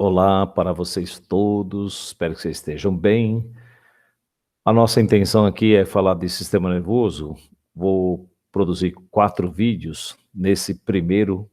Olá para vocês todos, espero que vocês estejam bem. A nossa intenção aqui é falar de sistema nervoso. Vou produzir 4 vídeos. Nesse primeiro,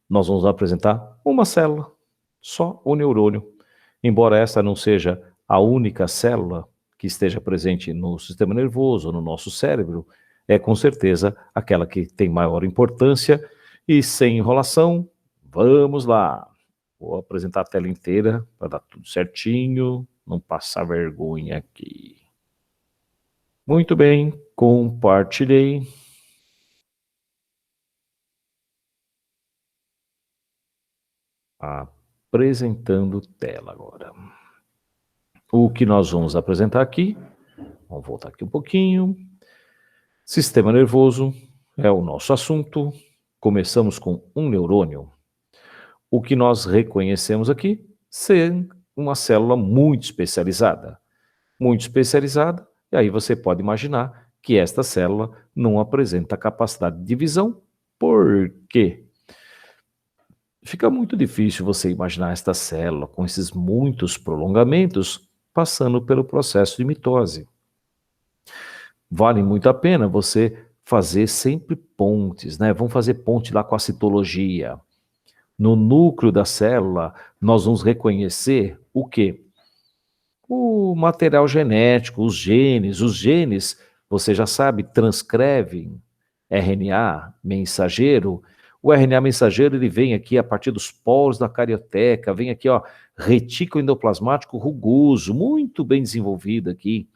nós vamos apresentar uma célula, só o neurônio. Embora essa não seja a única célula que esteja presente no sistema nervoso, no nosso cérebro, é com certeza aquela que tem maior importância. E sem enrolação, vamos lá. Vou apresentar a tela inteira para dar tudo certinho, não passar vergonha aqui. Muito bem, compartilhei. Apresentando tela agora. O que nós vamos apresentar aqui, vamos voltar aqui um pouquinho. Sistema nervoso é o nosso assunto. Começamos com um neurônio. O que nós reconhecemos aqui ser uma célula muito especializada. Muito especializada, e aí você pode imaginar que esta célula não apresenta capacidade de divisão. Por quê? Fica muito difícil você imaginar esta célula com esses muitos prolongamentos passando pelo processo de mitose. Vale muito a pena você fazer sempre pontes, né? Vamos fazer ponte lá com a citologia. No núcleo da célula, nós vamos reconhecer o quê? O material genético, os genes. Os genes, você já sabe, transcrevem RNA mensageiro. O RNA mensageiro, ele vem aqui a partir dos poros da carioteca, vem aqui, ó, retículo endoplasmático rugoso, muito bem desenvolvido aqui.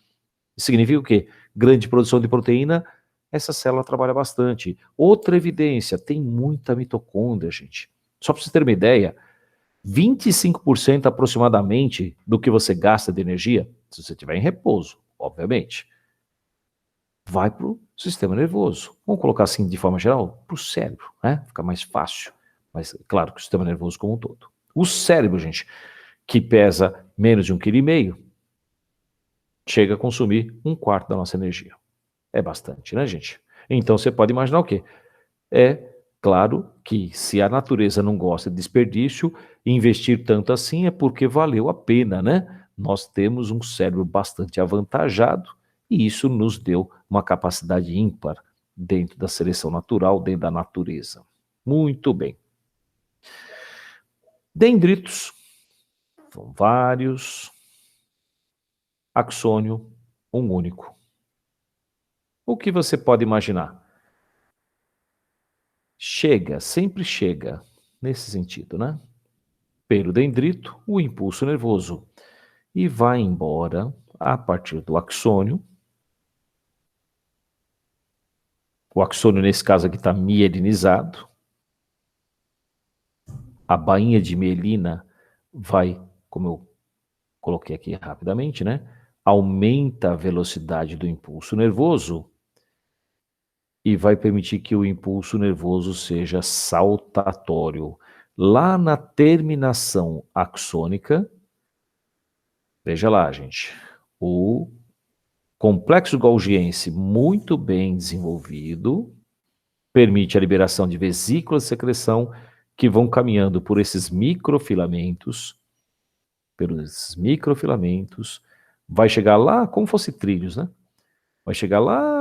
Isso significa o quê? Grande produção de proteína, essa célula trabalha bastante. Outra evidência, tem muita mitocôndria, gente. Só para você ter uma ideia, 25% aproximadamente do que você gasta de energia, se você estiver em repouso, obviamente, vai para o sistema nervoso. Vamos colocar assim de forma geral, para o cérebro, né? Fica mais fácil. Mas claro que o sistema nervoso como um todo. O cérebro, gente, que pesa menos de 1,5 kg, chega a consumir 1/4 da nossa energia. É bastante, né, gente? Então você pode imaginar o quê? É claro que se a natureza não gosta de desperdício, investir tanto assim é porque valeu a pena, né? Nós temos um cérebro bastante avantajado e isso nos deu uma capacidade ímpar dentro da seleção natural, dentro da natureza. Muito bem. Dendritos, são vários. Axônio, um único. O que você pode imaginar? Chega, sempre chega, nesse sentido, né? Pelo dendrito, o impulso nervoso, e vai embora a partir do axônio. O axônio, nesse caso aqui, está mielinizado. A bainha de mielina vai, como eu coloquei aqui rapidamente, né? Aumenta a velocidade do impulso nervoso e vai permitir que o impulso nervoso seja saltatório. Lá na terminação axônica, veja lá, gente, o complexo golgiense muito bem desenvolvido, permite a liberação de vesículas de secreção que vão caminhando por esses microfilamentos, vai chegar lá como fosse trilhos, né? Vai chegar lá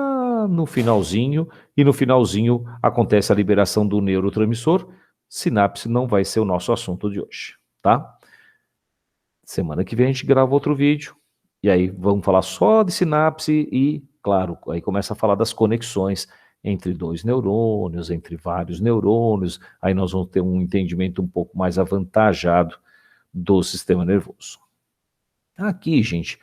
no finalzinho, e no finalzinho acontece a liberação do neurotransmissor. Sinapse não vai ser o nosso assunto de hoje, tá? Semana que vem a gente grava outro vídeo, e aí vamos falar só de sinapse e, claro, aí começa a falar das conexões entre dois neurônios, entre vários neurônios, aí nós vamos ter um entendimento um pouco mais avantajado do sistema nervoso. Aqui, gente,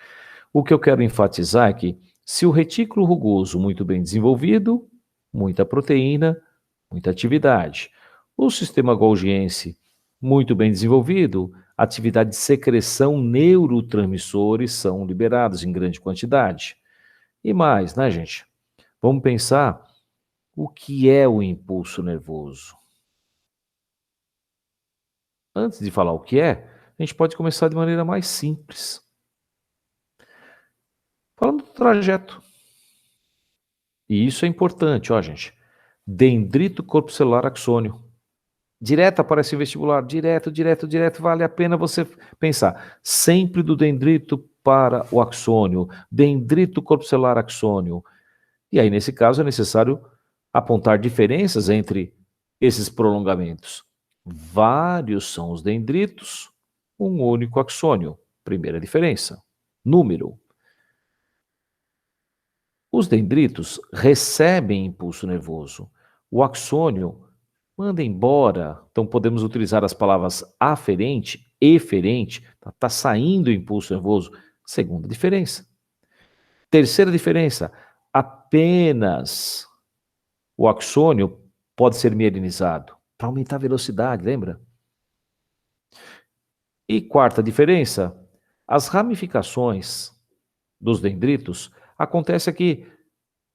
o que eu quero enfatizar é que se o retículo rugoso muito bem desenvolvido, muita proteína, muita atividade. O sistema golgiense muito bem desenvolvido, atividade de secreção, neurotransmissores são liberados em grande quantidade. E mais, né, gente? Vamos pensar o que é o impulso nervoso. Antes de falar o que é, a gente pode começar de maneira mais simples. Falando do trajeto. E isso é importante, ó, gente. Dendrito corpo celular axônio. Direto aparece em vestibular, direto, vale a pena você pensar. Sempre do dendrito para o axônio, dendrito corpuscular axônio. E aí, nesse caso, é necessário apontar diferenças entre esses prolongamentos. Vários são os dendritos, um único axônio. Primeira diferença. Número. Os dendritos recebem impulso nervoso. O axônio manda embora. Então podemos utilizar as palavras aferente, eferente. Está saindo o impulso nervoso. Segunda diferença. Terceira diferença. Apenas o axônio pode ser mielinizado para aumentar a velocidade, lembra? E quarta diferença. As ramificações dos dendritos acontecem aqui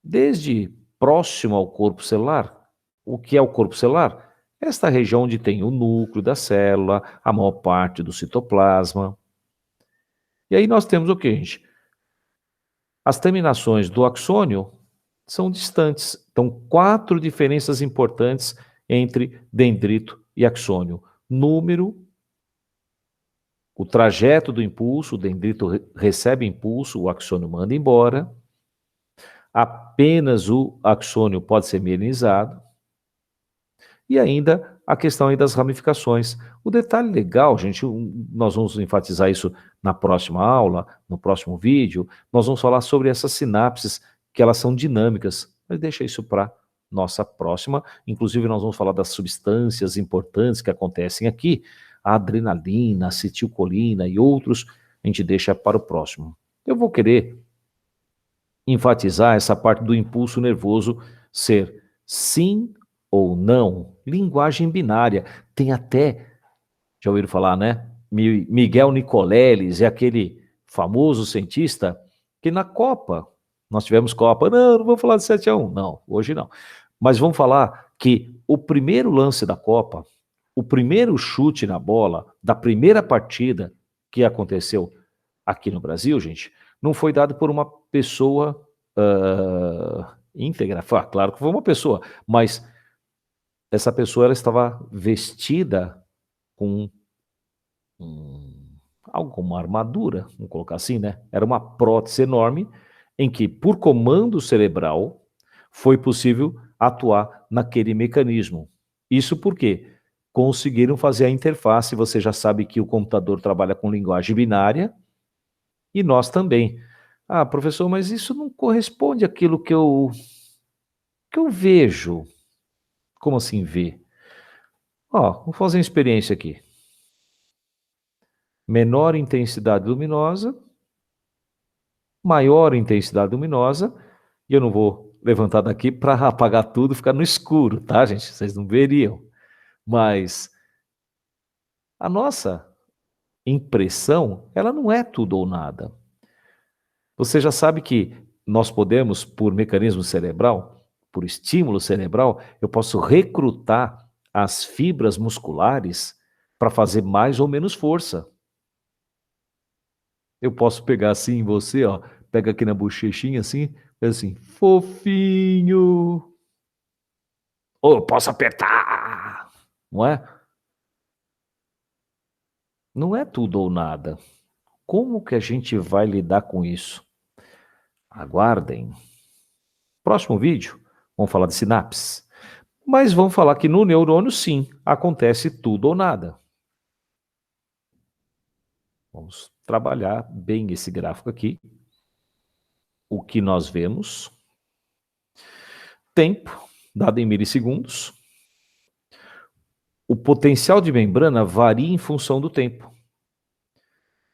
desde próximo ao corpo celular. O que é o corpo celular? Esta região onde tem o núcleo da célula, a maior parte do citoplasma. E aí nós temos o que, gente? As terminações do axônio são distantes. Então, 4 diferenças importantes entre dendrito e axônio. Número, o trajeto do impulso, o dendrito recebe impulso, o axônio manda embora. Apenas o axônio pode ser mielinizado. E ainda a questão aí das ramificações. O detalhe legal, gente, nós vamos enfatizar isso na próxima aula, no próximo vídeo, nós vamos falar sobre essas sinapses, que elas são dinâmicas, mas deixa isso para nossa próxima. Inclusive nós vamos falar das substâncias importantes que acontecem aqui, a adrenalina, a acetilcolina e outros, a gente deixa para o próximo. Eu vou querer enfatizar essa parte do impulso nervoso ser sim ou não, linguagem binária. Tem até, já ouviram falar, né? Miguel Nicoleles é aquele famoso cientista que na Copa, nós tivemos Copa, não vamos falar de 7-1, não, hoje não. Mas vamos falar que o primeiro lance da Copa, o primeiro chute na bola da primeira partida que aconteceu aqui no Brasil, gente, não foi dado por uma pessoa íntegra. Claro que foi uma pessoa, mas essa pessoa ela estava vestida com algo como uma armadura, vamos colocar assim, né? Era uma prótese enorme em que, por comando cerebral, foi possível atuar naquele mecanismo. Isso porque conseguiram fazer a interface. Você já sabe que o computador trabalha com linguagem binária e nós também. Ah, professor, mas isso não corresponde àquilo que eu vejo. Como assim ver? Ó, vou fazer uma experiência aqui. Menor intensidade luminosa, maior intensidade luminosa, e eu não vou levantar daqui para apagar tudo e ficar no escuro, tá, gente? Vocês não veriam. Mas a nossa impressão, ela não é tudo ou nada. Você já sabe que nós podemos, por mecanismo cerebral, por estímulo cerebral, eu posso recrutar as fibras musculares para fazer mais ou menos força. Eu posso pegar assim em você, ó, pega aqui na bochechinha assim, assim, fofinho. Ou eu posso apertar, não é? Não é tudo ou nada. Como que a gente vai lidar com isso? Aguardem. Próximo vídeo, vamos falar de sinapses. Mas vamos falar que no neurônio, sim, acontece tudo ou nada. Vamos trabalhar bem esse gráfico aqui. O que nós vemos. Tempo, dado em milissegundos. O potencial de membrana varia em função do tempo.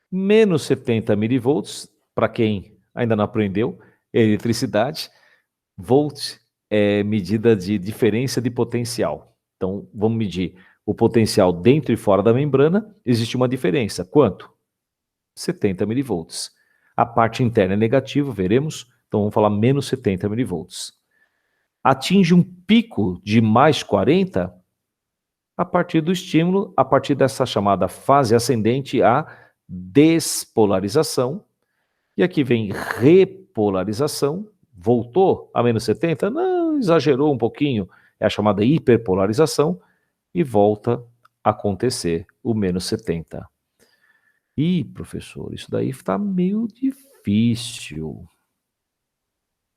Menos 70 milivolts, para quem ainda não aprendeu, é eletricidade. Volt é medida de diferença de potencial. Então, vamos medir o potencial dentro e fora da membrana, existe uma diferença. Quanto? 70 milivolts. A parte interna é negativa, veremos. Então, vamos falar menos 70 milivolts. Atinge um pico de mais 40 a partir do estímulo, a partir dessa chamada fase ascendente, a despolarização. E aqui vem repolarização. Voltou a menos 70? Não, exagerou um pouquinho. É a chamada hiperpolarização. e volta a acontecer o menos 70. Ih, professor, isso daí está meio difícil.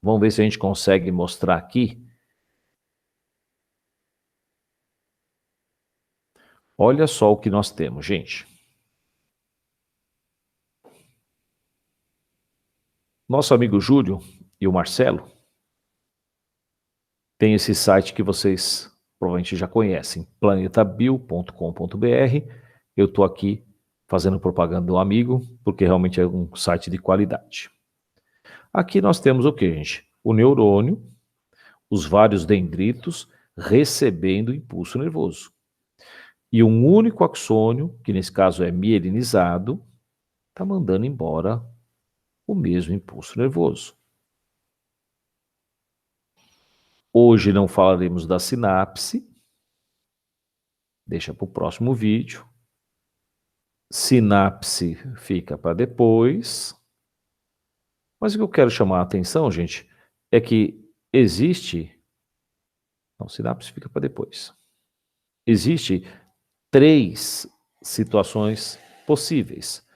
Vamos ver se a gente consegue mostrar aqui. Olha só o que nós temos, gente. Nosso amigo Júlio e o Marcelo tem esse site que vocês provavelmente já conhecem, planetabil.com.br. Eu estou aqui fazendo propaganda do amigo, porque realmente é um site de qualidade. Aqui nós temos o que, gente? O neurônio, os vários dendritos recebendo impulso nervoso. E um único axônio, que nesse caso é mielinizado, está mandando embora o mesmo impulso nervoso. Hoje não falaremos da sinapse, deixa para o próximo vídeo. Sinapse fica para depois. Mas o que eu quero chamar a atenção, gente, é que existe... Não, sinapse fica para depois. Existe 3 situações possíveis.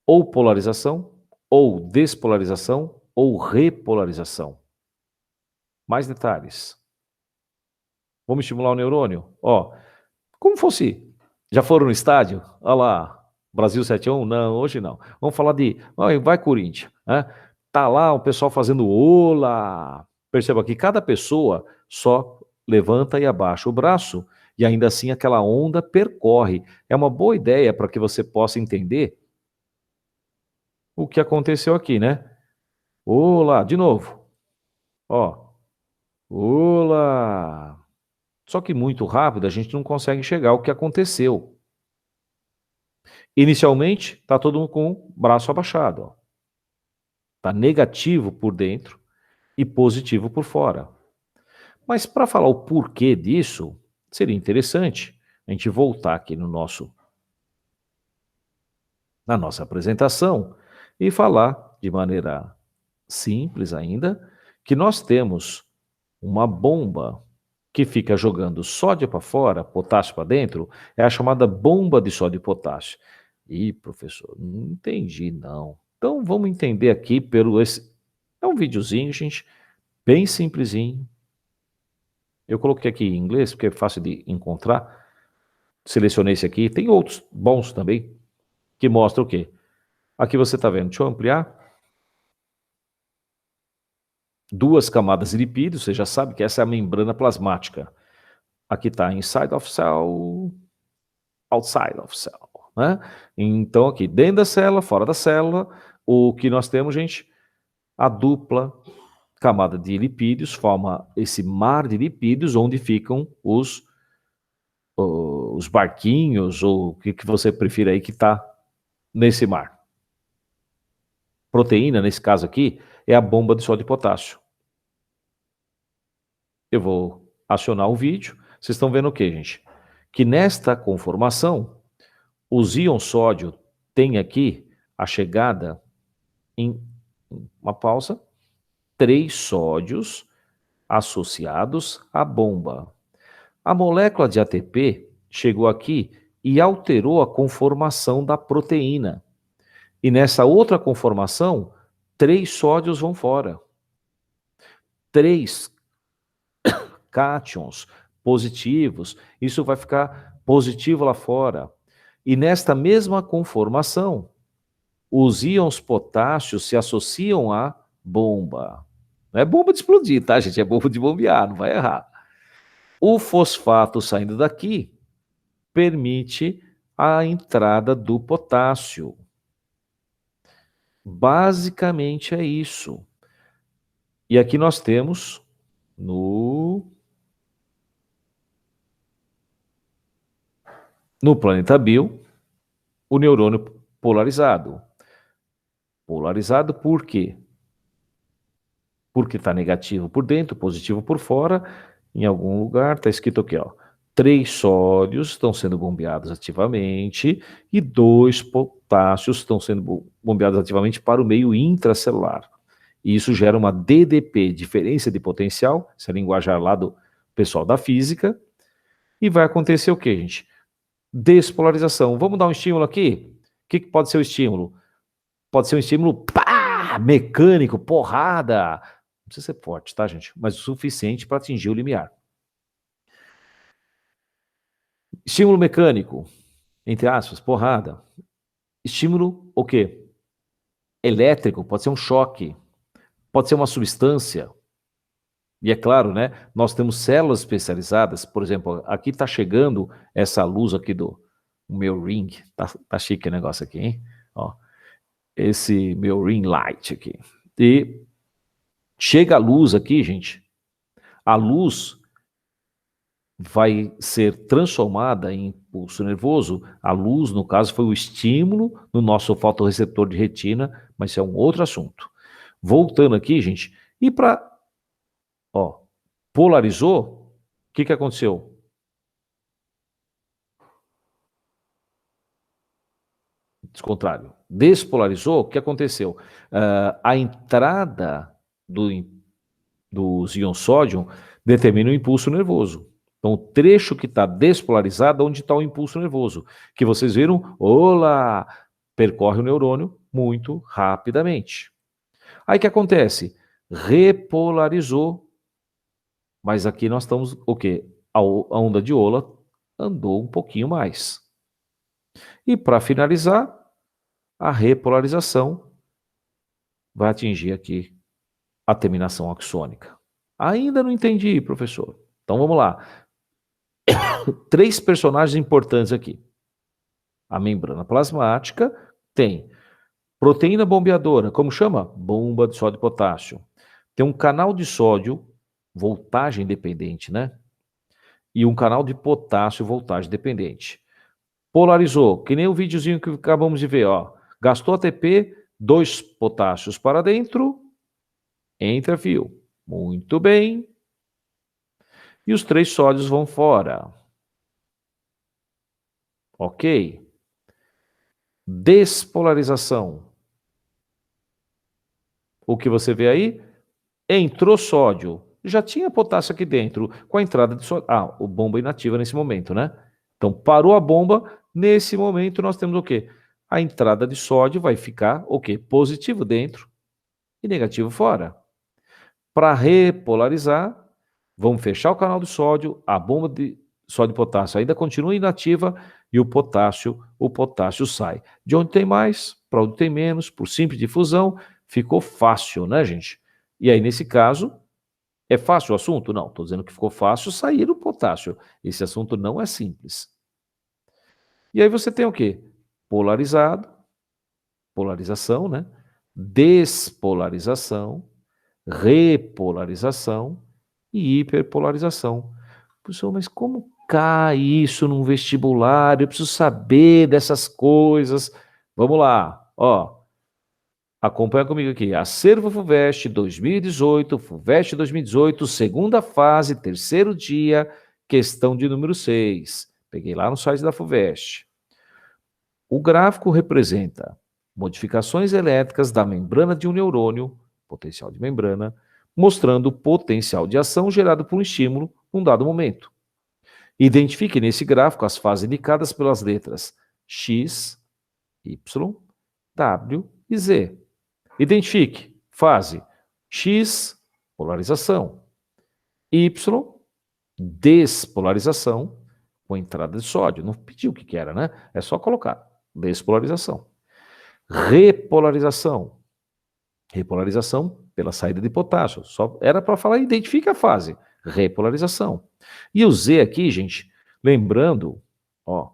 Ou polarização, ou despolarização, ou repolarização. Mais detalhes. Vamos estimular o neurônio? Ó, como fosse... Já foram no estádio? Olha lá, Brasil 7-1? Não, hoje não. Vamos falar de... Vai Corinthians. Né? Tá lá o pessoal fazendo ola. Perceba que cada pessoa só levanta e abaixa o braço e ainda assim aquela onda percorre. É uma boa ideia para que você possa entender o que aconteceu aqui, né? Ola, de novo. Ó, ola. Só que muito rápido a gente não consegue enxergar o que aconteceu. Inicialmente, está todo mundo com o braço abaixado. Está negativo por dentro e positivo por fora. Mas para falar o porquê disso, seria interessante a gente voltar aqui na nossa apresentação e falar de maneira simples ainda que nós temos uma bomba que fica jogando sódio para fora, potássio para dentro, é a chamada bomba de sódio e potássio. Ih, professor, não entendi não. Então vamos entender aqui pelo esse... É um videozinho, gente, bem simplesinho. Eu coloquei aqui em inglês porque é fácil de encontrar. Selecionei esse aqui. Tem outros bons também que mostram o quê? Aqui você está vendo. Deixa eu ampliar. 2 camadas de lipídios. Você já sabe que essa é a membrana plasmática. Aqui está inside of cell, outside of cell. Né? Então aqui, dentro da célula, fora da célula, o que nós temos, gente? A dupla camada de lipídios forma esse mar de lipídios onde ficam os barquinhos, ou o que você prefira aí que está nesse mar. Proteína, nesse caso aqui, é a bomba de sódio e potássio. Eu vou acionar o vídeo. Vocês estão vendo o que, gente? Que nesta conformação, os íons sódio têm aqui a chegada em uma pausa, 3 sódios associados à bomba. A molécula de ATP chegou aqui e alterou a conformação da proteína. E nessa outra conformação, 3 sódios vão fora. 3 cátions positivos, isso vai ficar positivo lá fora. E nesta mesma conformação, os íons potássios se associam à bomba. Não é bomba de explodir, tá, gente? É bomba de bombear, não vai errar. O fosfato saindo daqui permite a entrada do potássio. Basicamente é isso. E aqui nós temos no planeta Bio o neurônio polarizado. Polarizado por quê? Porque está negativo por dentro, positivo por fora. Em algum lugar está escrito aqui, ó. 3 sódios estão sendo bombeados ativamente e 2 potássios estão sendo bombeados ativamente para o meio intracelular. E isso gera uma DDP, diferença de potencial, essa é a linguajar lá do pessoal da física, e vai acontecer o que, gente? Despolarização. Vamos dar um estímulo aqui? O que pode ser o estímulo? Pode ser um estímulo mecânico, porrada. Não precisa ser forte, tá, gente? Mas o suficiente para atingir o limiar. Estímulo mecânico, entre aspas, porrada. Estímulo o quê? Elétrico, pode ser um choque, pode ser uma substância. E é claro, né? Nós temos células especializadas, por exemplo, aqui está chegando essa luz aqui do meu ring, tá chique o negócio aqui, hein? Ó, esse meu ring light aqui. E chega a luz aqui, gente, a luz vai ser transformada em impulso nervoso. A luz, no caso, foi o estímulo no nosso fotorreceptor de retina, mas isso é um outro assunto. Voltando aqui, gente, e para, ó, polarizou, o que aconteceu? Contrário. Despolarizou, o que aconteceu? A entrada dos íons sódio determina o impulso nervoso. Então, o trecho que está despolarizado, onde está o impulso nervoso? Que vocês viram, olá, percorre o neurônio muito rapidamente. Aí o que acontece? Repolarizou, mas aqui nós estamos, o quê? A onda de Ola andou um pouquinho mais. E para finalizar, a repolarização vai atingir aqui a terminação axônica. Ainda não entendi, professor. Então vamos lá. 3 personagens importantes aqui. A membrana plasmática tem proteína bombeadora, como chama? Bomba de sódio e potássio. Tem um canal de sódio, voltagem dependente, né? E um canal de potássio, voltagem dependente. Polarizou, que nem o videozinho que acabamos de ver, ó. Gastou ATP, 2 potássios para dentro, entra fio. Muito bem. E os 3 sódios vão fora. Ok. Despolarização. O que você vê aí? Entrou sódio. Já tinha potássio aqui dentro. Com a entrada de sódio. Ah, o bomba inativa nesse momento, né? Então, parou a bomba. Nesse momento, nós temos o quê? A entrada de sódio vai ficar o quê? Positivo dentro e negativo fora. Para repolarizar, vamos fechar o canal do sódio, a bomba de sódio e potássio ainda continua inativa e o potássio sai. De onde tem mais, para onde tem menos, por simples difusão, ficou fácil, né, gente? E aí, nesse caso, é fácil o assunto? Não, estou dizendo que ficou fácil sair o potássio. Esse assunto não é simples. E aí você tem o quê? Polarizado, polarização, né? Despolarização, repolarização e hiperpolarização. Professor, mas como cai isso num vestibular? Eu preciso saber dessas coisas. Vamos lá, ó. Acompanha comigo aqui. Acervo FUVEST 2018, FUVEST 2018, segunda fase, terceiro dia, questão de número 6. Peguei lá no site da FUVEST. O gráfico representa modificações elétricas da membrana de um neurônio, potencial de membrana, mostrando o potencial de ação gerado por um estímulo num dado momento. Identifique nesse gráfico as fases indicadas pelas letras X, Y, W e Z. Identifique fase X, polarização, Y, despolarização, com entrada de sódio. Não pediu o que era, né? É só colocar despolarização. Repolarização. Repolarização pela saída de potássio. Só era para falar, identifica a fase. Repolarização. E o Z aqui, gente, lembrando, ó,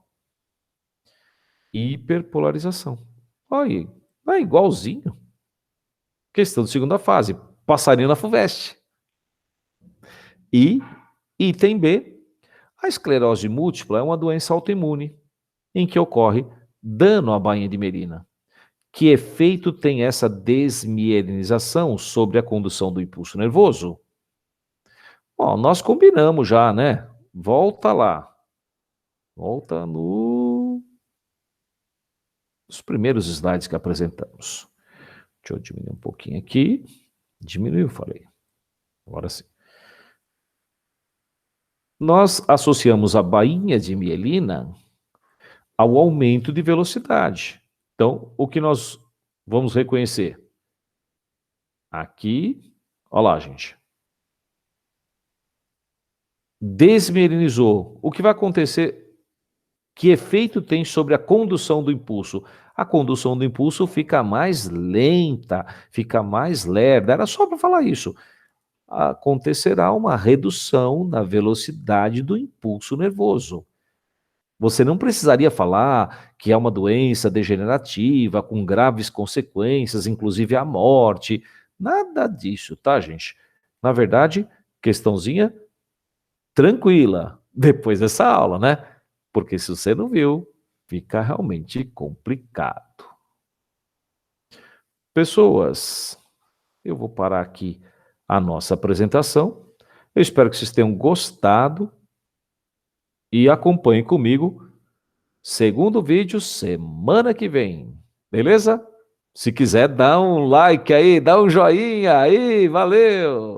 hiperpolarização. Olha aí, é igualzinho. Questão de segunda fase, passarinho na FUVEST. E, item B, a esclerose múltipla é uma doença autoimune em que ocorre dano à bainha de Merina. Que efeito tem essa desmielinização sobre a condução do impulso nervoso? Bom, nós combinamos já, né? Volta lá. Volta nos primeiros slides que apresentamos. Deixa eu diminuir um pouquinho aqui. Diminuiu, falei. Agora sim. Nós associamos a bainha de mielina ao aumento de velocidade. Então, o que nós vamos reconhecer? Aqui, olha lá, gente. Desmielinizou. O que vai acontecer? Que efeito tem sobre a condução do impulso? A condução do impulso fica mais lenta, fica mais lerda. Era só para falar isso. Acontecerá uma redução na velocidade do impulso nervoso. Você não precisaria falar que é uma doença degenerativa, com graves consequências, inclusive a morte. Nada disso, tá, gente? Na verdade, questãozinha tranquila depois dessa aula, né? Porque se você não viu, fica realmente complicado. Pessoas, eu vou parar aqui a nossa apresentação. Eu espero que vocês tenham gostado e acompanhem comigo. Segundo vídeo, semana que vem. Beleza? Se quiser, dá um like aí, dá um joinha aí, valeu!